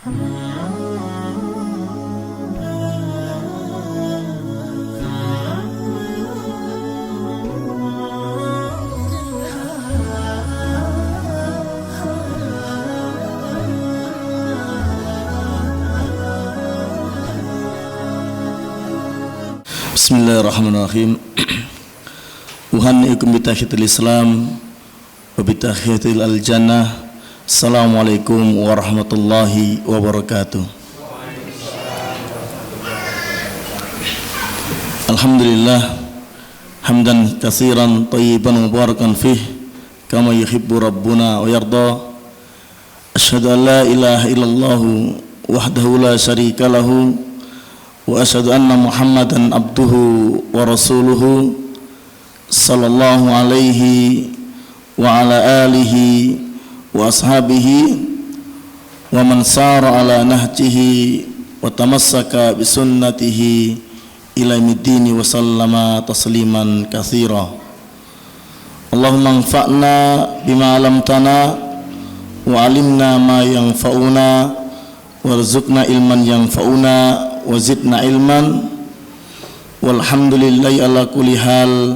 Bismillahirrahmanirrahim. Uhannikum bitahiyatil Islam wa bitahiyatil al-jannah. Assalamualaikum warahmatullahi wabarakatuh. Alhamdulillah hamdan katsiran thayyiban mubarakan fih kama yuhibbu rabbuna wa yarda. Asyhadu an la ilaha illallah wahdahu la syarika lahu wa asyhadu anna Muhammadan abduhu wa rasuluhu sallallahu alaihi wa ala alihi wa ashabihi wa man sara ala nahjihi wa tamassaka bi sunnatihi ila yaumiddin wa sallama tasliman katsira. Allahumma anfa'na bima 'allamtana wa 'allimna ma yanfa'una warzuqna ilman yanfa'una wazidna ilman walhamdulillahi ala kulli hal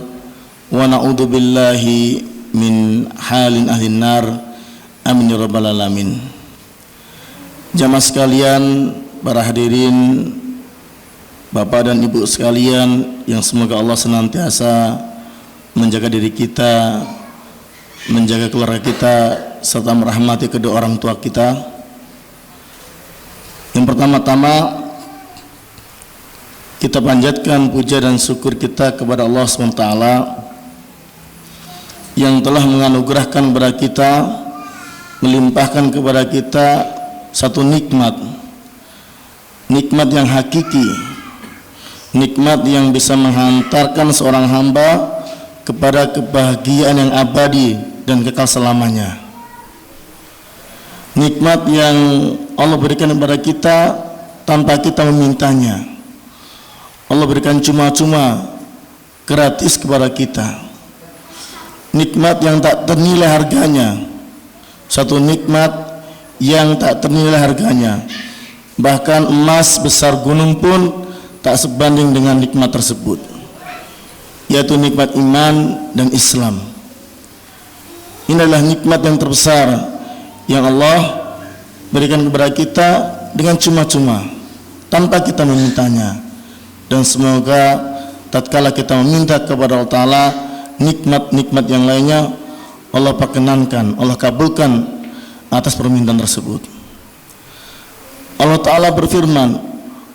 wa na'udzu billahi min halin ahlin nar amin ya rabbal alamin. Jamaah sekalian, para hadirin, bapak dan ibu sekalian, yang semoga Allah senantiasa menjaga diri kita, menjaga keluarga kita, serta merahmati kedua orang tua kita. Yang pertama-tama kita panjatkan puja dan syukur kita kepada Allah SWT yang telah menganugerahkan kepada kita, melimpahkan kepada kita satu nikmat yang hakiki, nikmat yang bisa menghantarkan seorang hamba kepada kebahagiaan yang abadi dan kekal selamanya. Nikmat yang Allah berikan kepada kita tanpa kita memintanya. Allah berikan cuma-cuma, gratis kepada kita. Nikmat yang tak ternilai harganya. Satu nikmat yang tak ternilai harganya. Bahkan emas besar gunung pun tak sebanding dengan nikmat tersebut, yaitu nikmat iman dan Islam. Ini adalah nikmat yang terbesar yang Allah berikan kepada kita dengan cuma-cuma, tanpa kita memintanya. Dan semoga tatkala kita meminta kepada Allah Ta'ala nikmat-nikmat yang lainnya, Allah perkenankan, Allah kabulkan atas permintaan tersebut. Allah Ta'ala berfirman,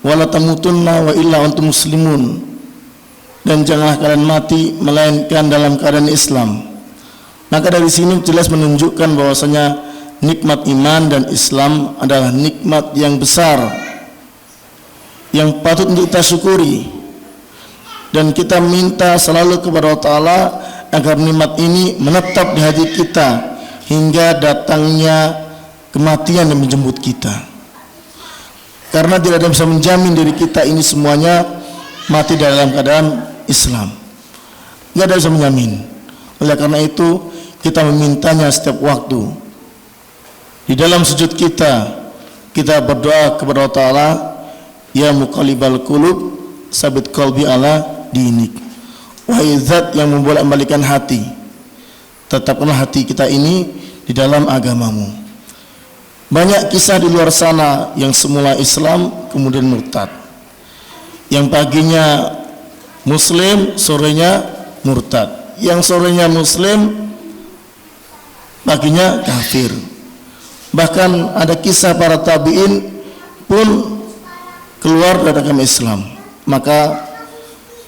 wala tamutunna wa illa antum muslimun, dan janganlah kalian mati melainkan dalam keadaan Islam. Maka dari sini jelas menunjukkan bahwasanya nikmat iman dan Islam adalah nikmat yang besar, yang patut untuk kita syukuri, dan kita minta selalu kepada Allah Ta'ala agar nikmat ini menetap di hati kita hingga datangnya kematian yang menjemput kita, karena tidak ada yang bisa menjamin diri kita ini semuanya mati dalam keadaan Islam. Tidak ada yang bisa menjamin. Oleh karena itu kita memintanya setiap waktu. Di dalam sujud kita berdoa kepada Allah Ta'ala, ya muqallibal qulub sabit qalbi ala dinik. Wahai zat yang membolak-balikan hati, tetapkanlah hati kita ini di dalam agamamu. Banyak kisah di luar sana yang semula Islam kemudian murtad, yang paginya muslim sorenya murtad, yang sorenya muslim paginya kafir. Bahkan ada kisah para tabi'in pun keluar dari agama Islam. Maka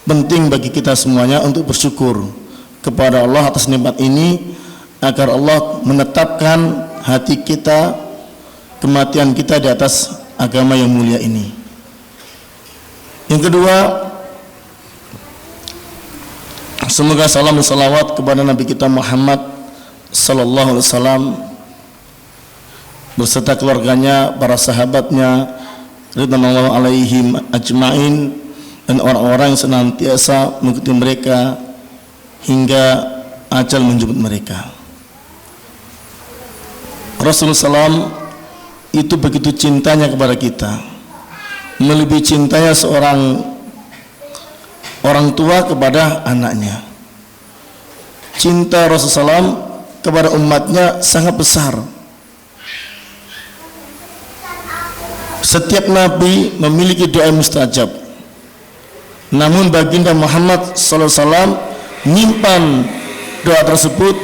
penting bagi kita semuanya untuk bersyukur kepada Allah atas nikmat ini, agar Allah menetapkan hati kita, kematian kita di atas agama yang mulia ini. Yang kedua, semoga salam dan salawat kepada Nabi kita Muhammad sallallahu alaihi wasallam beserta keluarganya, para sahabatnya, ridwanullah alaihim ajmain, dan orang-orang yang senantiasa mengikuti mereka hingga ajal menjemput mereka. Rasulullah SAW itu begitu cintanya kepada kita, melebihi cintanya seorang orang tua kepada anaknya. Cinta Rasulullah SAW kepada umatnya sangat besar. Setiap nabi memiliki doa mustajab, namun baginda Muhammad SAW menyimpan doa tersebut,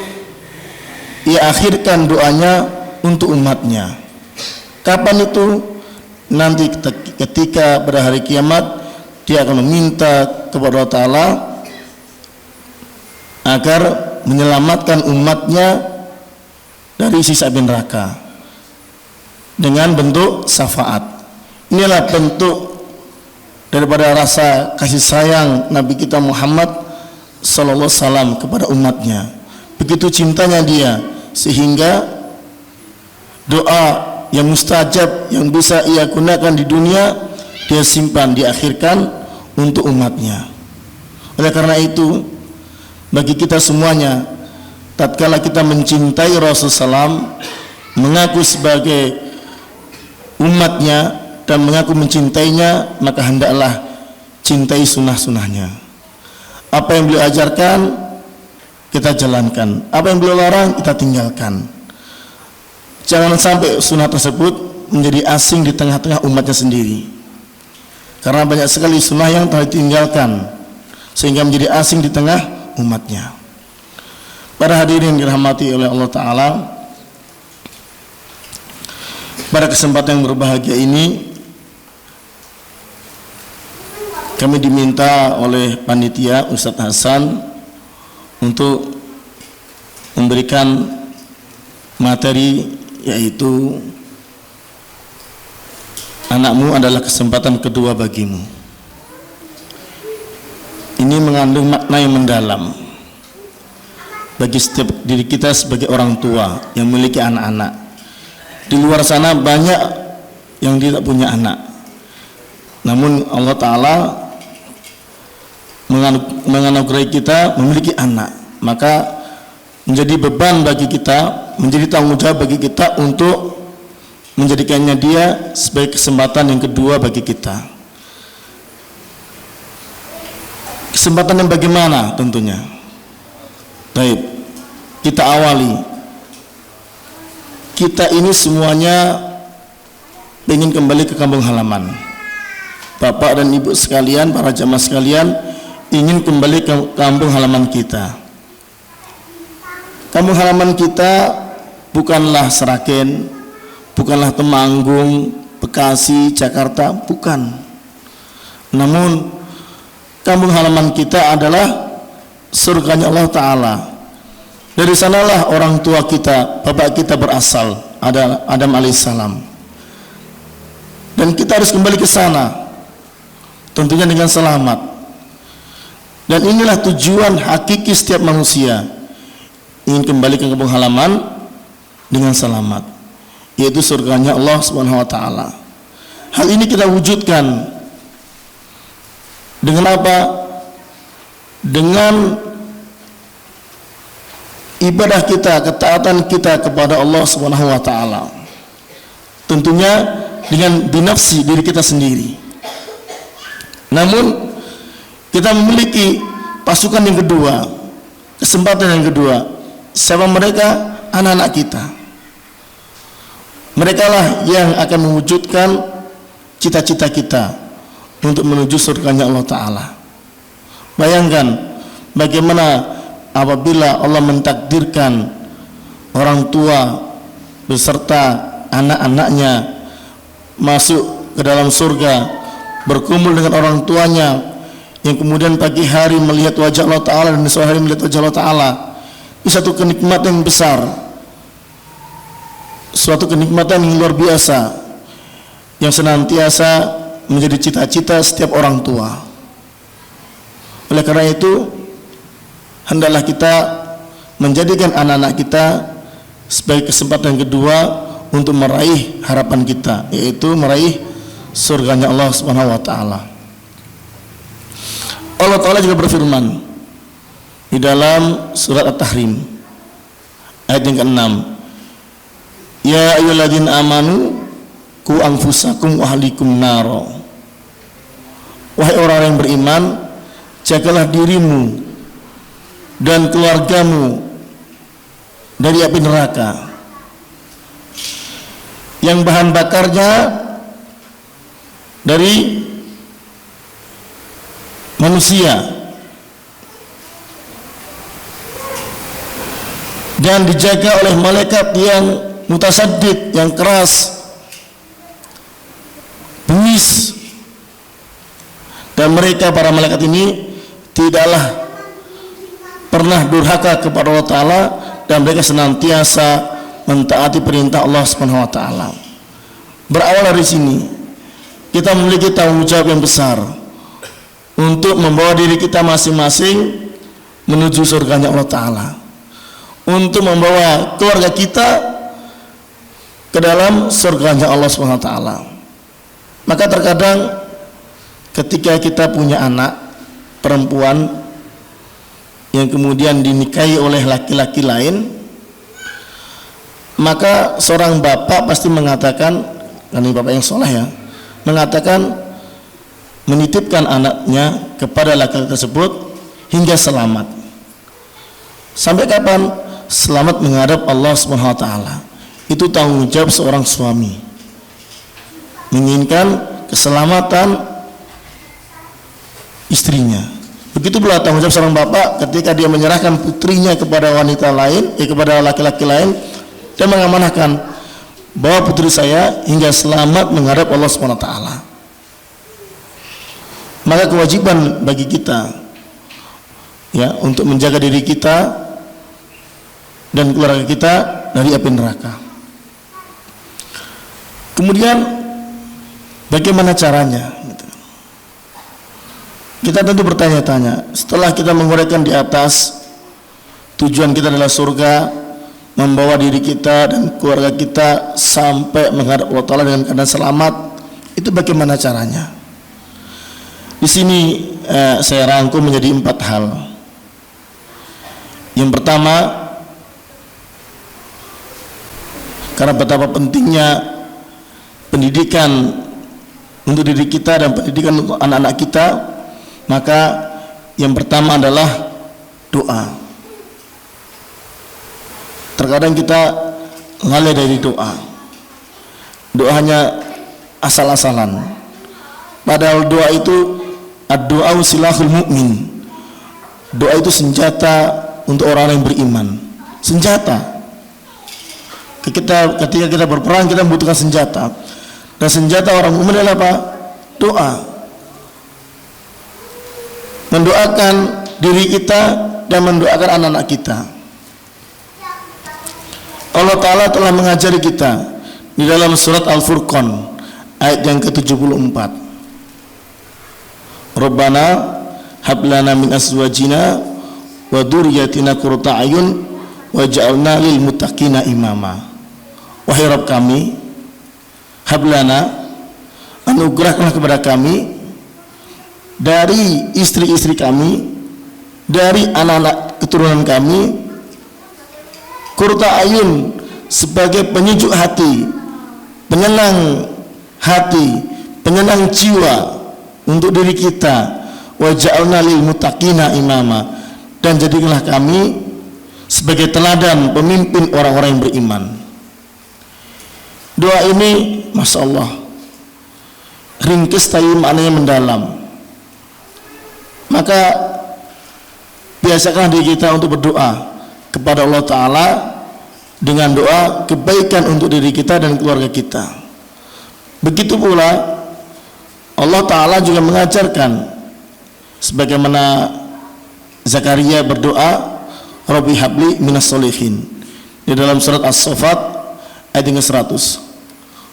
ia akhirkan doanya untuk umatnya. Kapan itu? Nanti ketika pada hari kiamat dia akan meminta kepada Allah Ta'ala agar menyelamatkan umatnya dari siksa api neraka dengan bentuk syafaat. Inilah bentuk daripada rasa kasih sayang Nabi kita Muhammad sallallahu alaihi wasallam kepada umatnya. Begitu cintanya dia sehingga doa yang mustajab yang bisa ia gunakan di dunia dia simpan, diakhirkan untuk umatnya. Oleh karena itu, bagi kita semuanya, tatkala kita mencintai Rasulullah SAW, mengaku sebagai umatnya dan mengaku mencintainya, maka hendaklah cintai sunnah-sunnahnya. Apa yang beliau ajarkan kita jalankan, apa yang beliau larang kita tinggalkan. Jangan sampai sunnah tersebut menjadi asing di tengah-tengah umatnya sendiri, karena banyak sekali sunnah yang telah ditinggalkan sehingga menjadi asing di tengah umatnya. Para hadirin yang dirahmati oleh Allah Ta'ala, pada kesempatan yang berbahagia ini kami diminta oleh panitia Ustadz Hasan untuk memberikan materi, yaitu anakmu adalah kesempatan kedua bagimu. Ini mengandung makna yang mendalam bagi setiap diri kita sebagai orang tua yang memiliki anak-anak. Di luar sana banyak yang tidak punya anak, namun Allah Ta'ala menganugerahi kita memiliki anak, maka menjadi beban bagi kita, menjadi tanggung jawab bagi kita untuk menjadikannya dia sebagai kesempatan yang kedua bagi kita. Kesempatan yang bagaimana tentunya? Baik, kita awali. Kita ini semuanya ingin kembali ke kampung halaman. Bapak dan ibu sekalian, para jamaah sekalian, ingin kembali ke kampung halaman kita. Kampung halaman kita bukanlah Seragen, bukanlah Temanggung, Bekasi, Jakarta, bukan. Namun kampung halaman kita adalah surganya Allah Ta'ala. Dari sanalah orang tua kita, bapak kita berasal, Adam alaihissalam. Dan kita harus kembali ke sana, tentunya dengan selamat. Dan inilah tujuan hakiki setiap manusia, ingin kembali ke kampung halaman dengan selamat, yaitu surganya Allah Subhanahu wa Ta'ala. Hal ini kita wujudkan dengan apa? Dengan ibadah kita, ketaatan kita kepada Allah Subhanahu wa Ta'ala. Tentunya dengan binafsi diri kita sendiri. Namun kita memiliki pasukan yang kedua, kesempatan yang kedua. Siapa mereka? Anak-anak kita. Mereka lah yang akan mewujudkan cita-cita kita untuk menuju surganya Allah Ta'ala. Bayangkan bagaimana apabila Allah mentakdirkan orang tua beserta anak-anaknya masuk ke dalam surga, berkumpul dengan orang tuanya, yang kemudian pagi hari melihat wajah Allah Ta'ala dan sore hari melihat wajah Allah Ta'ala. Itu satu kenikmatan yang besar, suatu kenikmatan yang luar biasa, yang senantiasa menjadi cita-cita setiap orang tua. Oleh karena itu, hendaklah kita menjadikan anak-anak kita sebagai kesempatan kedua untuk meraih harapan kita, yaitu meraih surganya Allah Subhanahu wa Ta'ala. Allah Ta'ala juga berfirman di dalam surat At-Tahrim ayat yang ke-6, ya ayyuhalladzina amanu ku anfusakum wa ahlikum naro. Wahai orang yang beriman, jagalah dirimu dan keluargamu dari api neraka yang bahan bakarnya dari manusia, dan dijaga oleh malaikat yang mutasaddid, yang keras, bengis. Dan mereka, para malaikat ini, tidaklah pernah durhaka kepada Allah Ta'ala, dan mereka senantiasa mentaati perintah Allah Subhanahu wa Ta'ala. Berawal dari sini, kita memiliki tanggung jawab yang besar untuk membawa diri kita masing-masing menuju surganya Allah Ta'ala, untuk membawa keluarga kita ke dalam surganya Allah Subhanahu wa Ta'ala. Maka terkadang ketika kita punya anak perempuan yang kemudian dinikahi oleh laki-laki lain, maka seorang bapak pasti mengatakan, kan ini bapak yang soleh ya, mengatakan menitipkan anaknya kepada laki-laki tersebut hingga selamat. Sampai kapan? Selamat menghadap Allah Subhanahu wa Ta'ala. Itu tanggung jawab seorang suami, menginginkan keselamatan istrinya. Begitu pula tanggung jawab seorang bapak ketika dia menyerahkan putrinya kepada wanita lain, kepada laki-laki lain, dan mengamanahkan bahwa putri saya hingga selamat menghadap Allah Subhanahu wa Ta'ala. Maka kewajiban bagi kita ya untuk menjaga diri kita dan keluarga kita dari api neraka. Kemudian bagaimana caranya? Kita tentu bertanya-tanya. Setelah kita menguraikan di atas, tujuan kita adalah surga, membawa diri kita dan keluarga kita sampai menghadap Allah Ta'ala dengan keadaan selamat. Itu bagaimana caranya? Di sini saya rangkum menjadi 4 hal. Yang pertama, karena betapa pentingnya pendidikan untuk diri kita dan pendidikan untuk anak-anak kita, maka yang pertama adalah doa. Terkadang kita lalai dari doa. Doa hanya asal-asalan. Padahal doa itu ad-doa silahul mu'min. Doa itu senjata untuk orang yang beriman. Senjata. Ketika kita berperang, kita membutuhkan senjata. Dan senjata orang mukmin adalah apa? Doa. Mendoakan diri kita dan mendoakan anak-anak kita. Allah Ta'ala telah mengajari kita di dalam surat Al-Furqan ayat yang ke-74. Rabbana hablana min azwajina wa dzurriyyatina qurrata a'yun waj'alna lil muttaqina imama. Wahai Rabb kami, hablana, anugerahkanlah kepada kami dari istri-istri kami, dari anak-anak keturunan kami, qurrata ayun, sebagai penyejuk hati, penyenang hati, penyenang jiwa untuk diri kita. Waja'alna lil muttaqina imama, dan jadikanlah kami sebagai teladan pemimpin orang-orang yang beriman. Doa ini, Masya Allah, ringkes tapi maknanya mendalam. Maka biasakan diri kita untuk berdoa kepada Allah Ta'ala dengan doa kebaikan untuk diri kita dan keluarga kita. Begitu pula Allah Ta'ala juga mengajarkan, sebagaimana Zakaria berdoa, Rabbi habli minas solihin, di dalam surat As-Saffat ayat yang ke-100.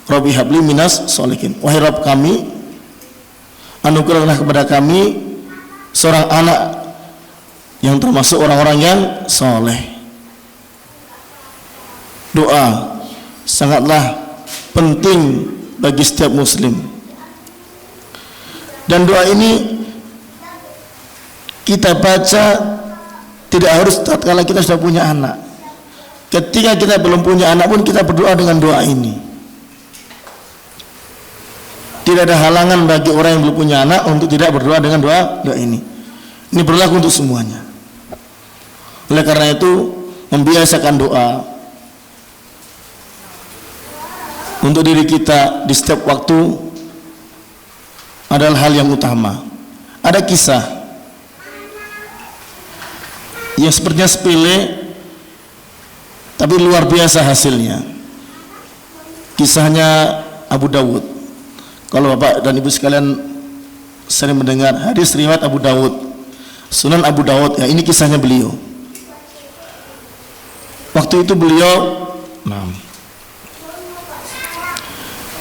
Rabbi habli minas solihin, wahai Rabb kami, anugerahkanlah kepada kami seorang anak yang termasuk orang-orang yang soleh. Doa sangatlah penting bagi setiap muslim, dan doa ini kita baca tidak harus tatkala kita sudah punya anak. Ketika kita belum punya anak pun kita berdoa dengan doa ini. Tidak ada halangan bagi orang yang belum punya anak untuk tidak berdoa dengan doa ini. Ini berlaku untuk semuanya. Oleh karena itu, membiasakan doa untuk diri kita di setiap waktu adalah hal yang utama. Ada kisah yang sepertinya sepele tapi luar biasa hasilnya. Kisahnya Abu Dawud. Kalau Bapak dan Ibu sekalian sering mendengar hadis riwayat Abu Dawud, Sunan Abu Dawud, ya ini kisahnya beliau. Waktu itu beliau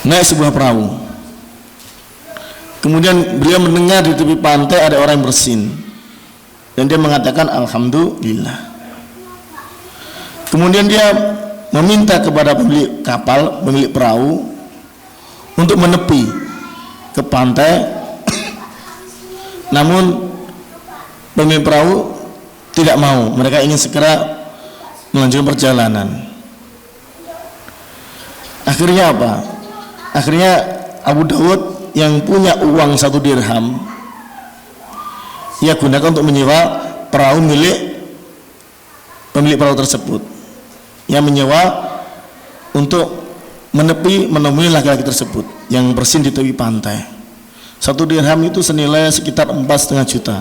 naik sebuah perahu. Kemudian beliau mendengar di tepi pantai ada orang yang bersin, dan dia mengatakan alhamdulillah. Kemudian dia meminta kepada pemilik kapal, pemilik perahu, untuk menepi ke pantai. Namun pemilik perahu tidak mau. Mereka ingin segera melanjutkan perjalanan. Akhirnya apa? Akhirnya Abu Dawud yang punya uang 1 dirham, ia gunakan untuk menyewa perahu milik pemilik perahu tersebut. Yang menyewa untuk menemui laki-laki tersebut yang bersin di tepi pantai. 1 dirham itu senilai sekitar 4,5 juta.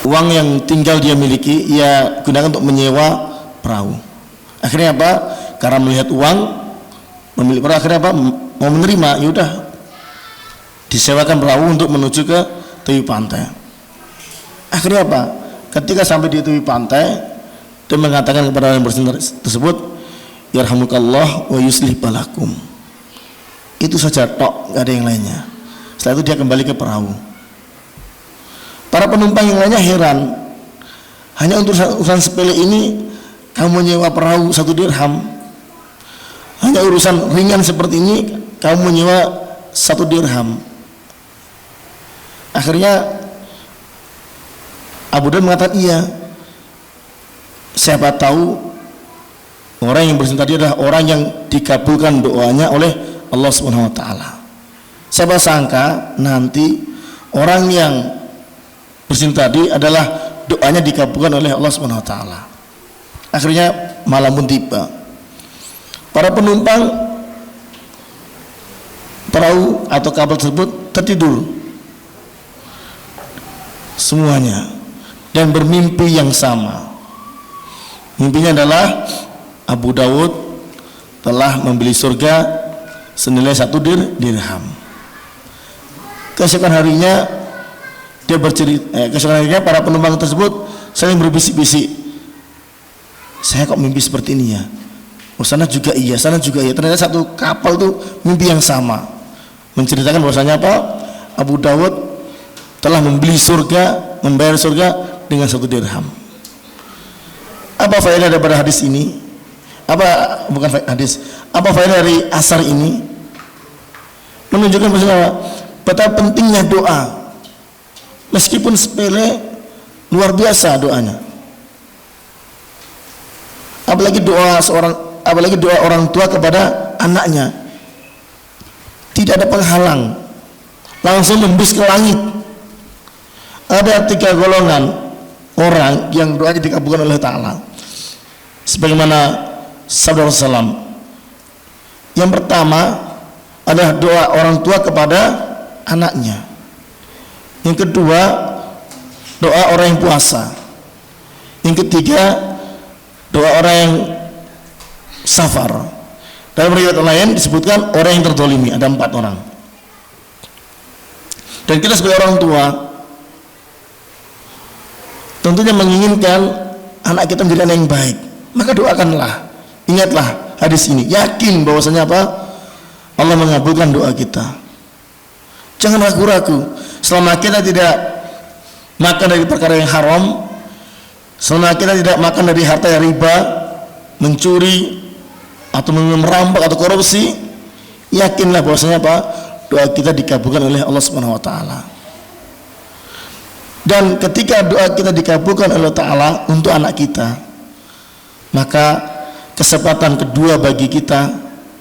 Uang yang tinggal dia miliki, ia gunakan untuk menyewa perahu. Akhirnya apa? Karena melihat uang, pemilik perahu akhirnya apa? Mau menerima, yaudah disewakan perahu untuk menuju ke tepi pantai. Akhirnya apa? Ketika sampai di tepi pantai, dia mengatakan kepada orang yang bersin tersebut, yarhamukallah wa yuslih balakum. Itu saja tok, gak ada yang lainnya. Setelah itu dia kembali ke perahu. Para penumpang yang lainnya heran, hanya untuk urusan sepele ini kamu menyewa perahu 1 dirham. Hanya urusan ringan seperti ini kamu menyewa 1 dirham. Akhirnya Abu Dawud mengatakan, iya, siapa tahu orang yang bersin tadi adalah orang yang dikabulkan doanya oleh Allah Subhanahu wa taala. Siapa sangka nanti orang yang bersin tadi adalah doanya dikabulkan oleh Allah Subhanahu wa taala. Akhirnya malam pun tiba. Para penumpang perahu atau kapal tersebut tertidur semuanya dan bermimpi yang sama. Mimpinya adalah Abu Dawud telah membeli surga senilai 1 dirham. Keesokan harinya dia bercerita, keesokan harinya para penumpang tersebut saling berbisik-bisik, saya kok mimpi seperti ini ya? Oh, sana juga iya, sana juga iya. Ternyata satu kapal tuh mimpi yang sama, menceritakan bahwasanya apa? Abu Dawud telah membeli surga, membayar surga dengan 1 dirham. Apa faedah daripada hadis ini? Bukan hadis. Apa faedah dari asar ini? Menunjukkan bahwa betapa pentingnya doa. Meskipun sepele, luar biasa doanya. Apalagi doa orang tua kepada anaknya. Tidak ada penghalang. Langsung membus ke langit. Ada 3 golongan orang yang doanya dikabulkan oleh Ta'ala. Sebagaimana sabda Rasulullah, yang pertama adalah doa orang tua kepada anaknya. Yang kedua, doa orang yang puasa. Yang ketiga, doa orang yang safar. Dalam riwayat lain disebutkan orang yang terzalimi. Ada 4 orang. Dan kita sebagai orang tua tentunya menginginkan anak kita menjadi anak yang baik. Maka doakanlah, ingatlah hadis ini, yakin bahwasanya apa? Allah mengabulkan doa kita. Jangan ragu-ragu. Selama kita tidak makan dari perkara yang haram, selama kita tidak makan dari harta yang riba, mencuri atau merampok atau korupsi, yakinlah bahwasanya apa? Doa kita dikabulkan oleh Allah Subhanahu wa taala. Dan ketika doa kita dikabulkan oleh Allah Ta'ala untuk anak kita, maka kesempatan kedua bagi kita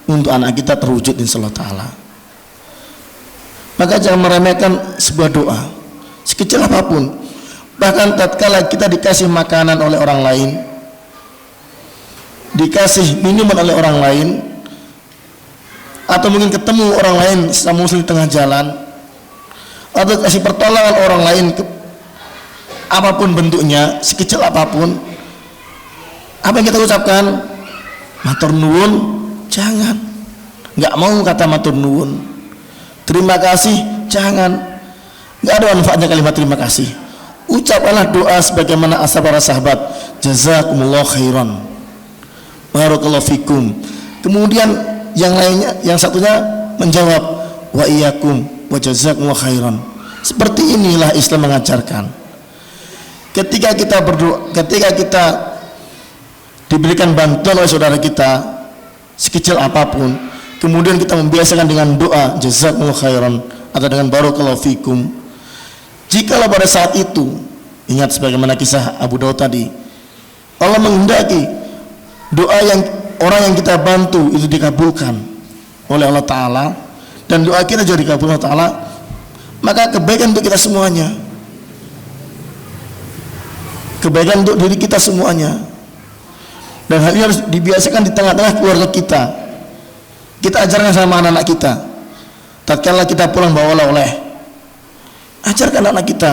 untuk anak kita terwujud insyaallah taala. Maka jangan meremehkan sebuah doa sekecil apapun. Bahkan tatkala kita dikasih makanan oleh orang lain, dikasih minuman oleh orang lain, atau mungkin ketemu orang lain sesama muslim di tengah jalan, atau kasih pertolongan orang lain apapun bentuknya, sekecil apapun, apa yang kita ucapkan? Matur nuwun. Jangan, nggak mau kata matur nuwun. Terima kasih, jangan, nggak ada manfaatnya kalimat terima kasih. Ucapkanlah doa sebagaimana asal para sahabat, jazakumullah khairan, barakallahu fikum. Kemudian yang lainnya, yang satunya menjawab wa iyyakum wa jazakumullah khairan. Seperti inilah Islam mengajarkan. Ketika kita berdoa, ketika kita diberikan bantuan oleh saudara kita sekecil apapun, kemudian kita membiasakan dengan doa jazakumullah khairan atau dengan barakallahu fikum. Jikalau pada saat itu, ingat sebagaimana kisah Abu Daud tadi, Allah menghendaki doa yang orang yang kita bantu itu dikabulkan oleh Allah Ta'ala, dan doa kita juga dikabulkan Allah Ta'ala, maka kebaikan untuk kita semuanya, kebaikan untuk diri kita semuanya. Dan hal ini harus dibiasakan di tengah-tengah keluarga kita. Kita ajarkan sama anak-anak kita. Tatkala kita pulang bawa oleh-oleh, ajarkan anak kita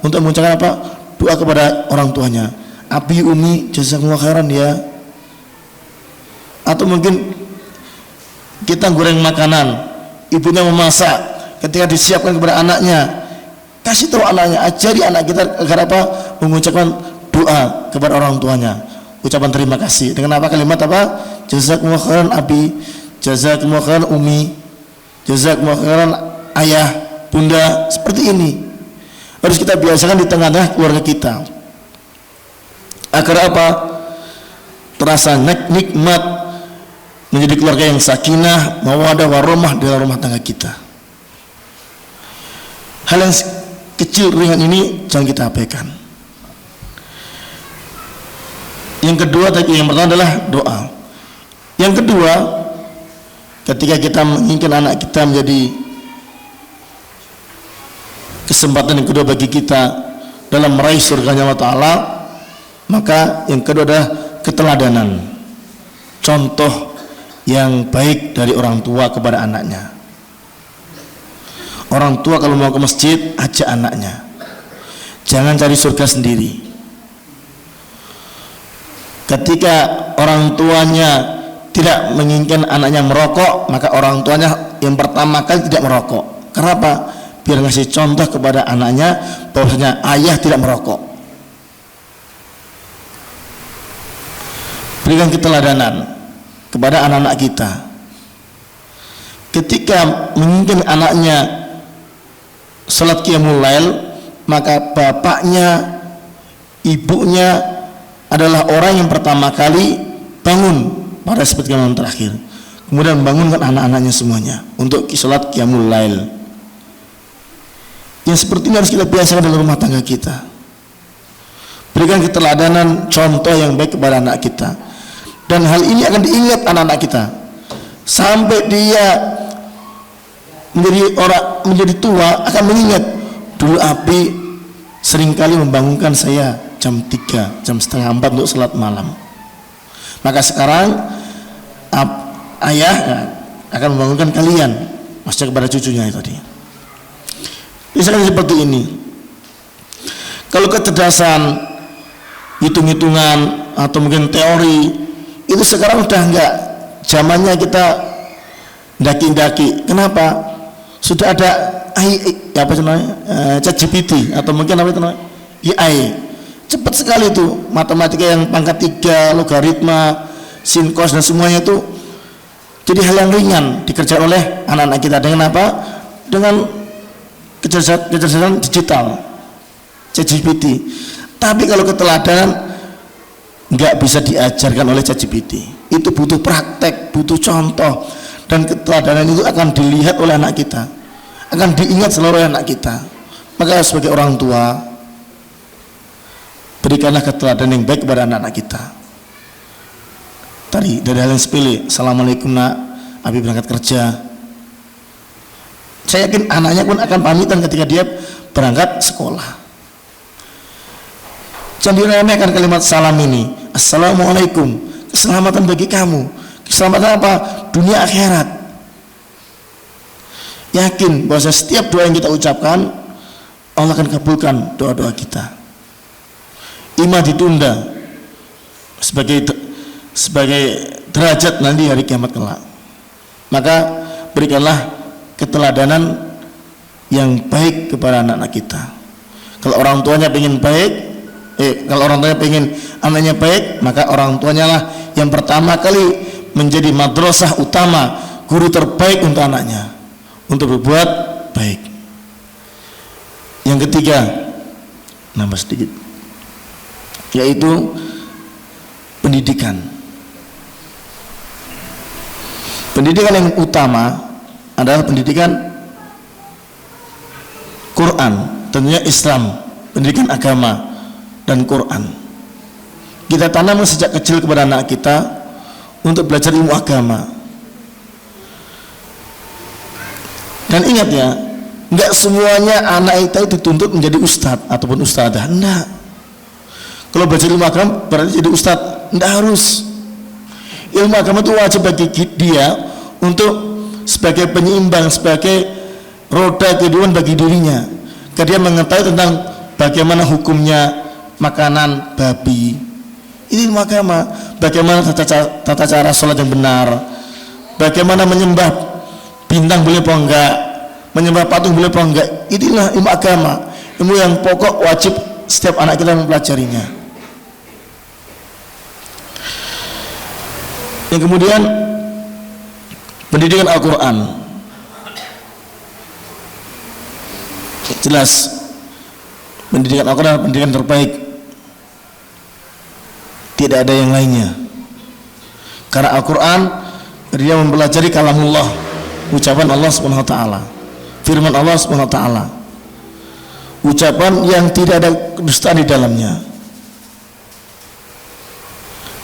untuk mengucapkan apa? Doa kepada orang tuanya. Abi, umi, jazakumullah khairan ya. Atau mungkin kita goreng makanan, ibunya memasak, ketika disiapkan kepada anaknya, kasih tahu anaknya, ajari anak kita agar apa? Mengucapkan doa kepada orang tuanya, ucapan terima kasih dengan apa? Kalimat apa? Jazakumullah khairan abi, jazakumullah khairan umi, jazakumullah khairan ayah, bunda. Seperti ini harus kita biasakan di tengah-tengah keluarga kita, agar apa? Terasa nikmat, menjadi keluarga yang sakinah, mawaddah, warahmah dalam rumah tangga kita. Hal yang kecil ringan ini jangan kita abaikan. Yang kedua, yang pertama adalah doa. Yang kedua, ketika kita menginginkan anak kita menjadi kesempatan yang kedua bagi kita dalam meraih surganya Allah Ta'ala, maka yang kedua adalah keteladanan, contoh yang baik dari orang tua kepada anaknya. Orang tua kalau mau ke masjid, ajak anaknya, jangan cari surga sendiri. Ketika orang tuanya tidak menginginkan anaknya merokok, maka orang tuanya yang pertama kali tidak merokok. Kenapa? Biar ngasih contoh kepada anaknya bahwasanya ayah tidak merokok. Berikan keteladanan kepada anak-anak kita. Ketika menginginkan anaknya salat qiyamul lail, maka bapaknya, ibunya adalah orang yang pertama kali bangun pada seperti malam terakhir, kemudian membangunkan anak-anaknya semuanya untuk salat qiyamul lail. Yang seperti ini harus kita biasakan dalam rumah tangga kita. Berikan keteladanan, contoh yang baik kepada anak kita, dan hal ini akan diingat anak-anak kita sampai dia menjadi tua, akan mengingat dulu Abi seringkali membangunkan saya jam 3, jam setengah 4 untuk salat malam. Maka sekarang ayah akan membangunkan kalian, maksudnya kepada cucunya itu tadi. Misalnya seperti ini. Kalau kecerdasan, hitung-hitungan atau mungkin teori itu sekarang udah enggak zamannya kita daki-daki. Kenapa? Sudah ada ChatGPT atau mungkin apa itu namanya? AI. Cepat sekali itu matematika yang pangkat 3, logaritma, sin, cos dan semuanya itu jadi hal yang ringan dikerjakan oleh anak-anak kita. Dengan apa? Dengan kecerdasan digital, ChatGPT. Tapi kalau keteladanan nggak bisa diajarkan oleh ChatGPT. Itu butuh praktek, butuh contoh, dan keteladanan itu akan dilihat oleh anak kita, akan diingat seluruh anak kita. Maka sebagai orang tua, berikanlah keteladanan yang baik kepada anak-anak kita. Tadi dari hal yang sepele, assalamualaikum nak, Abi berangkat kerja. Saya yakin anaknya pun akan pamitan ketika dia berangkat sekolah. Jangan diremehkan kalimat salam ini. Assalamualaikum, keselamatan bagi kamu. Keselamatan apa? Dunia akhirat. Yakin bahwa setiap doa yang kita ucapkan, Allah akan kabulkan doa-doa kita. Iman ditunda sebagai derajat nanti hari kiamat kelak. Maka berikanlah keteladanan yang baik kepada anak-anak kita. Kalau orang tuanya pengen baik, kalau orang tuanya pengen anaknya baik, maka orang tuanya lah yang pertama kali menjadi madrasah utama, guru terbaik untuk anaknya, untuk berbuat baik. Yang ketiga, nambah sedikit, yaitu pendidikan. Pendidikan yang utama adalah pendidikan Quran, tentunya Islam, pendidikan agama dan Quran. Kita tanam sejak kecil kepada anak kita untuk belajar ilmu agama. Dan ingat ya, enggak semuanya anak kita dituntut menjadi ustadz ataupun ustadzah. Enggak. Kalau belajar ilmu agama berarti jadi ustadz. Enggak harus. Ilmu agama itu wajib bagi dia untuk sebagai penyeimbang, sebagai roda kehidupan bagi dirinya. Karena dia mengetahui tentang bagaimana hukumnya makanan babi. Ini ilmu agama. Bagaimana tata cara sholat yang benar, bagaimana menyembah bintang boleh apa enggak, menyembah patung boleh apa enggak. Inilah ilmu agama, ilmu yang pokok wajib setiap anak kita mempelajarinya. Yang kemudian pendidikan Al-Quran. Jelas pendidikan Al-Quran pendidikan terbaik, tidak ada yang lainnya. Karena Al-Quran dia mempelajari kalamullah, ucapan Allah Subhanahu wa taala, firman Allah Subhanahu wa taala, ucapan yang tidak ada kedustaan di dalamnya.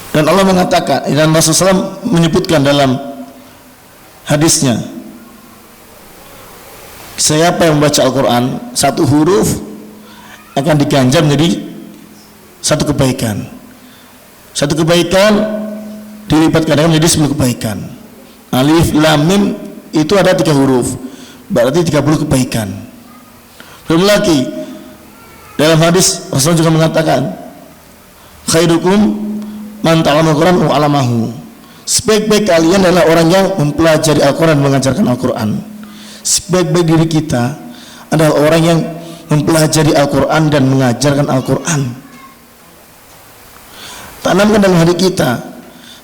Dan Allah mengatakan, dan Rasulullah SAW menyebutkan dalam hadisnya, siapa yang membaca Al-Quran, satu huruf akan diganjar menjadi satu kebaikan. Satu kebaikan dilipat kadang menjadi 10 kebaikan. Alif lam mim itu ada 3 huruf, berarti 30 kebaikan. Belum lagi dalam hadis Rasulullah juga mengatakan, khairukum man ta'allama Al-Quran wa 'allamahu. Sebaik-baik kalian adalah orang yang mempelajari Al-Quran dan mengajarkan Al-Quran. Sebaik-baik diri kita adalah orang yang mempelajari Al-Quran dan mengajarkan Al-Quran. Tanamkan dalam hati kita.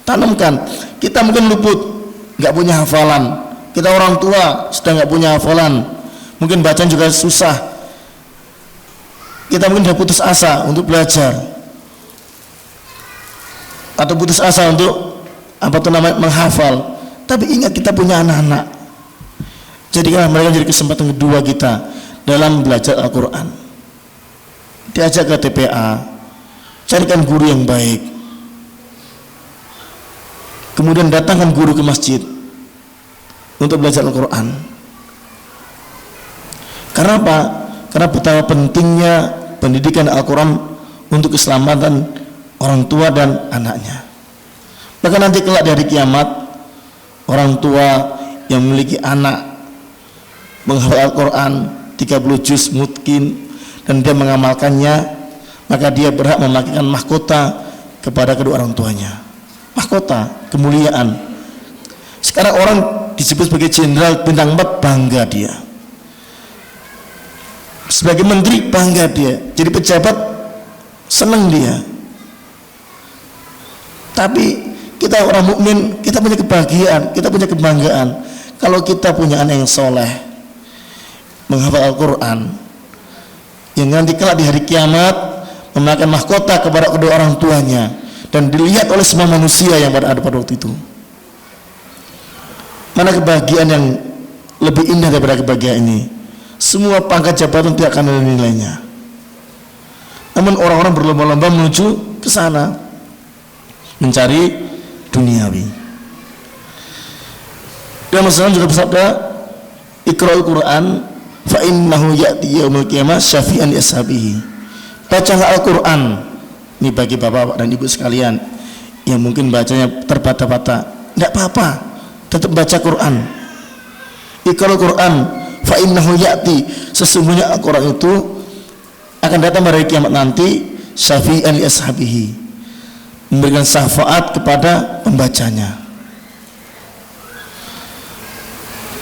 Tanamkan. Kita mungkin luput, nggak punya hafalan. Kita orang tua sudah nggak punya hafalan. Mungkin bacaan juga susah. Kita mungkin sudah putus asa untuk belajar, atau putus asa untuk menghafal. Tapi ingat, kita punya anak-anak. Jadikanlah mereka jadi kesempatan kedua kita dalam belajar Al-Quran. Diajak ke TPA, carikan guru yang baik, kemudian datangkan guru ke masjid untuk belajar Al-Quran. Karena apa? Karena betapa pentingnya pendidikan Al-Quran untuk keselamatan orang tua dan anaknya. Maka nanti kelak dari kiamat, orang tua yang memiliki anak menghafal Al-Quran 30 juz mungkin dan dia mengamalkannya, maka dia berhak memakaikan mahkota kepada kedua orang tuanya. Mahkota, kemuliaan. Sekarang orang disebut sebagai jenderal bintang 4, bangga dia. Sebagai menteri bangga dia. Jadi pejabat senang dia. Tapi kita orang mukmin, kita punya kebahagiaan, kita punya kebanggaan kalau kita punya anak yang soleh, menghafal Al-Quran, yang nanti kelak di hari kiamat memakai mahkota kepada kedua orang tuanya dan dilihat oleh semua manusia yang ada pada waktu itu. Mana kebahagiaan yang lebih indah daripada kebahagiaan ini? Semua pangkat jabatan tidak akan ada nilainya. Namun orang-orang berlomba-lomba menuju ke sana, mencari duniawi. Dan Rasulullah juga bersabda, Iqra'ul Quran fa innahu ya'ti yaumil qiyamah syafi'an li ashabihi. Bacalah Al-Quran. Ini bagi bapak dan ibu sekalian yang mungkin bacanya terbata-bata, enggak apa-apa, tetap baca Quran. Iqra'ul Quran fa innahu ya'ti, sesungguhnya Al-Quran itu akan datang pada kiamat nanti syafi'an li ashabihi, memberikan syafaat kepada pembacanya.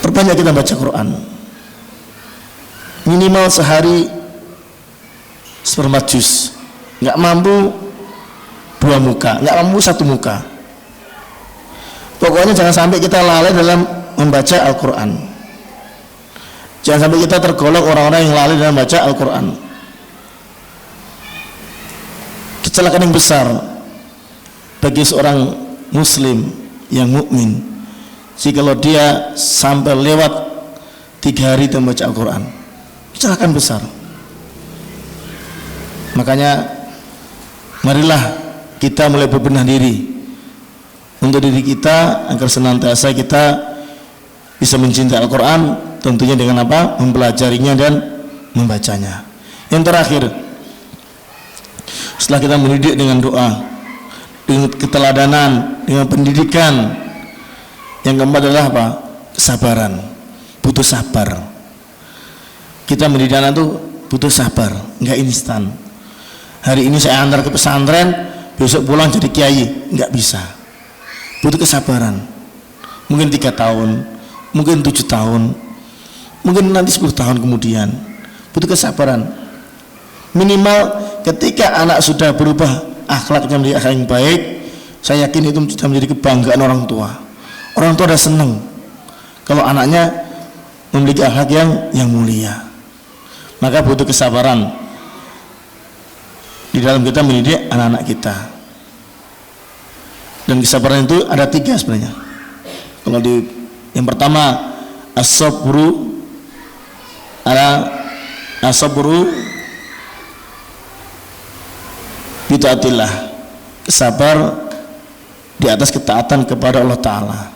Perbanyak kita baca Quran, minimal sehari seperempat juz. Nggak mampu 2 muka, nggak mampu 1 muka. Pokoknya jangan sampai kita lalai dalam membaca Al-Quran. Jangan sampai kita tergolong orang-orang yang lalai dalam membaca Al-Quran. Kecelakaan yang besar bagi seorang muslim yang mukmin jikalau dia sampai lewat 3 hari tanpa membaca Al-Quran. Kecelakaan besar. Makanya marilah kita mulai berbenah diri untuk diri kita agar senantiasa kita bisa mencintai Al-Quran, tentunya dengan apa? Mempelajarinya dan membacanya. Yang terakhir, setelah kita mendidik dengan doa, dengan keteladanan, dengan pendidikan, yang keempat adalah apa? Kesabaran. Butuh sabar. Kita mendidik anak itu butuh sabar, enggak instan. Hari ini saya antar ke pesantren, besok pulang jadi kiai, enggak bisa. Butuh kesabaran. Mungkin 3 tahun, mungkin 7 tahun, mungkin nanti 10 tahun kemudian. Butuh kesabaran. Minimal ketika anak sudah berubah akhlaknya menjadi akhlak yang baik, saya yakin itu sudah menjadi kebanggaan orang tua. Orang tua sudah senang kalau anaknya memiliki akhlak yang mulia. Maka butuh kesabaran di dalam kita mendidik anak-anak kita. Dan kesabaran itu ada 3 sebenarnya. Kalau yang pertama as-sabru bitaatillah, kesabar di atas ketaatan kepada Allah Ta'ala.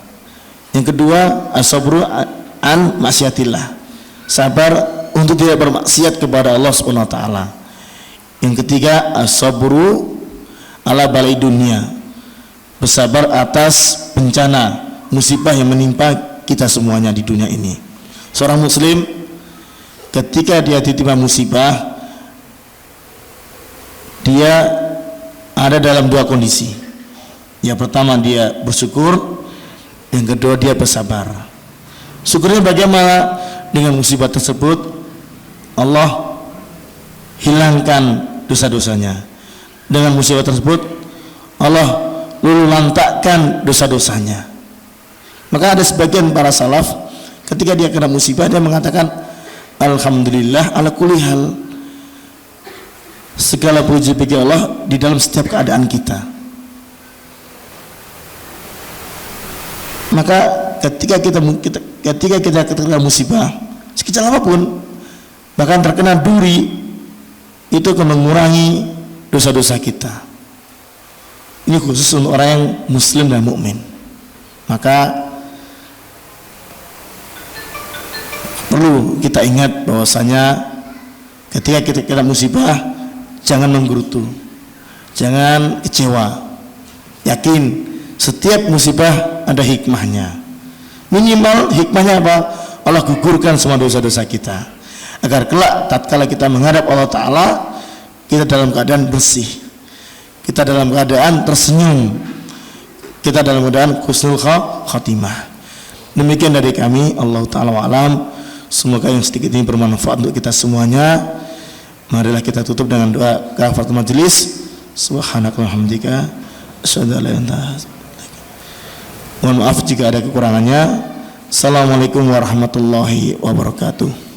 Yang kedua as-sabru an maksiatillah, sabar untuk tidak bermaksiat kepada Allah Subhanahu wa Ta'ala. Yang ketiga as-sabru ala balai dunia, bersabar atas bencana musibah yang menimpa kita semuanya di dunia ini. Seorang muslim ketika dia ditimpa musibah, dia ada dalam 2 kondisi. Yang pertama dia bersyukur, yang kedua dia bersabar. Syukurnya bagaimana? Dengan musibah tersebut Allah hilangkan dosa-dosanya. Dengan musibah tersebut Allah lululantakkan dosa-dosanya. Maka ada sebagian para salaf ketika dia kena musibah dia mengatakan alhamdulillah ala kulli hal, segala puji bagi Allah di dalam setiap keadaan kita. Maka ketika kita terkena musibah sekecil apapun, bahkan terkena duri, itu akan mengurangi dosa-dosa kita. Ini khusus untuk orang yang muslim dan mukmin. Maka perlu kita ingat bahwasanya ketika kita kena musibah, jangan menggerutu, jangan kecewa. Yakin setiap musibah ada hikmahnya. Minimal hikmahnya apa? Allah gugurkan semua dosa-dosa kita, agar kelak tatkala kita menghadap Allah Ta'ala, kita dalam keadaan bersih, kita dalam keadaan tersenyum, kita dalam keadaan husnul khatimah. Demikian dari kami, Allah Ta'ala wa'alam. Semoga yang sedikit ini bermanfaat untuk kita semuanya. Marilah kita tutup dengan doa kafaratul majelis. Subhanakallahumma wa bihamdika asyhadu an la ilaha illa anta. Mohon maaf jika ada kekurangannya. Assalamualaikum warahmatullahi wabarakatuh.